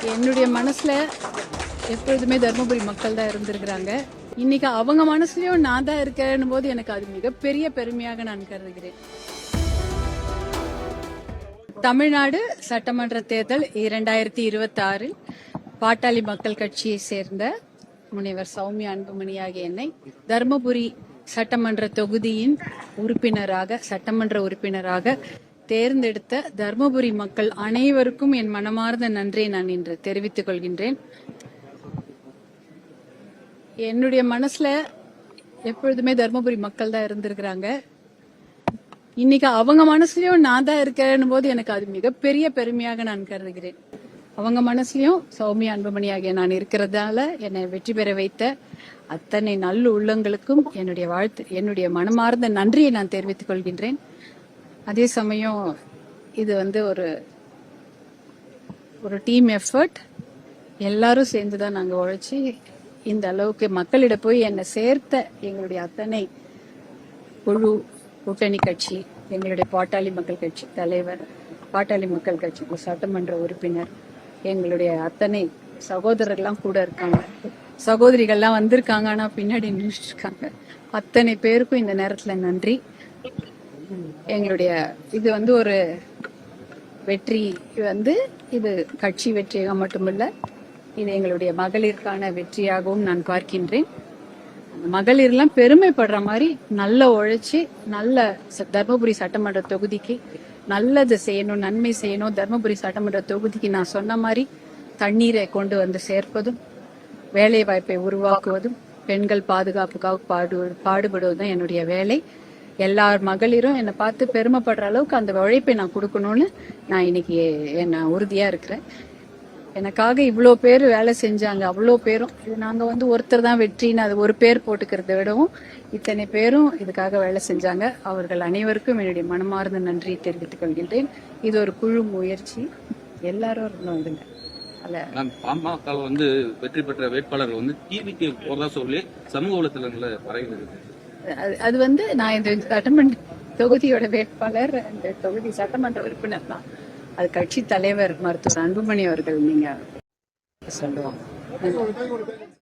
என்னுடைய மனசுல எப்பொழுதுமே தர்மபுரி மக்கள் தான் இருந்திருக்கிறாங்க. இன்னைக்கு அவங்க மனசுலயும் நான் தான் இருக்கேன் போது எனக்கு அது மிகப்பெரிய பெருமையாக நான் கருதுகிறேன். தமிழ்நாடு சட்டமன்ற தேர்தல் 2026 பாட்டாளி மக்கள் கட்சியை சேர்ந்த முனைவர் சௌமியா அன்புமணி ஆகிய என்னை தர்மபுரி சட்டமன்ற தொகுதியின் சட்டமன்ற உறுப்பினராக தேர்ந்தெடுத்த தர்மபுரி மக்கள் அனைவருக்கும் என் மனமார்ந்த நன்றியை நான் இன்று தெரிவித்துக் கொள்கின்றேன். என்னுடைய மனசுல எப்பொழுதுமே தர்மபுரி மக்கள் தான் இருந்திருக்கிறாங்க. இன்னைக்கு அவங்க மனசுலயும் நான் தான் இருக்கேன் போது எனக்கு அது மிகப்பெரிய பெருமையாக நான் கருதுகிறேன். அவங்க மனசுலயும் சௌமியா அன்புமணி ஆகிய நான் இருக்கிறதால என்னை வெற்றி பெற வைத்த அத்தனை நல்ல உள்ளங்களுக்கும் என்னுடைய மனமார்ந்த நன்றியை நான் தெரிவித்துக் கொள்கின்றேன். அதே சமயம் இது ஒரு டீம் எஃபர்ட். எல்லாரும் சேர்ந்துதான் நாங்க உழைச்சி இந்த அளவுக்கு மக்களிடம் போய் என்னை சேர்த்த எங்களுடைய அத்தனை குழு, கூட்டணி கட்சி, எங்களுடைய பாட்டாளி மக்கள் கட்சி தலைவர், பாட்டாளி மக்கள் கட்சி சட்டமன்ற உறுப்பினர், எங்களுடைய அத்தனை சகோதரர்லாம் கூட இருக்காங்க, சகோதரிகள்லாம் வந்திருக்காங்க, ஆனா பின்னாடி நின்றுட்டு இருக்காங்க. அத்தனை பேருக்கும் இந்த நேரத்துல நன்றி. எங்களுடைய இது ஒரு வெற்றி, இது கட்சி வெற்றியாக மட்டுமல்ல, இது எங்களுடைய மகளிருக்கான வெற்றியாகவும் நான் பார்க்கின்றேன். மகளிர்லாம் பெருமைப்படுற மாதிரி நல்ல உழைச்சி தர்மபுரி சட்டமன்ற தொகுதிக்கு நல்லது செய்யணும், நன்மை செய்யணும். தர்மபுரி சட்டமன்ற தொகுதிக்கு நான் சொன்ன மாதிரி தண்ணீரை கொண்டு வந்து சேர்ப்பதும், வேலை வாய்ப்பை உருவாக்குவதும், பெண்கள் பாதுகாப்புக்காக பாடுபடுவதும் என்னுடைய வேலை. எல்லார் மகளிரும் என்னை பார்த்து பெருமைப்படுற அளவுக்கு அந்த உழைப்பை நான் கொடுக்கணும்னு நான் இன்னைக்கு என்ன உறுதியா இருக்கிறேன். எனக்காக இவ்வளோ பேர் வேலை செஞ்சாங்க. அவ்வளோ பேரும் நாங்க ஒருத்தர் தான் வெற்றின்னு அது ஒரு பேர் போட்டுக்கிறத விடவும் இத்தனை பேரும் இதுக்காக வேலை செஞ்சாங்க. அவர்கள் அனைவருக்கும் என்னுடைய மனமார்ந்த நன்றியை தெரிவித்துக் கொள்கின்றேன். இது ஒரு குழு முயற்சி, எல்லாரும் இருந்தோம். பாமக வெற்றி பெற்ற வேட்பாளர் டிவிக்கு போறதா சொல்லி சமூக வலைத்தளங்கள்ல பரவிடுது. அது நான் இந்த சட்டமன்ற தொகுதியோட வேட்பாளர், இந்த தொகுதி சட்டமன்ற உறுப்பினர் தான். அது கட்சி தலைவர் மருத்துவர் அன்புமணி அவர்கள் நீங்க சொல்லுவாங்க.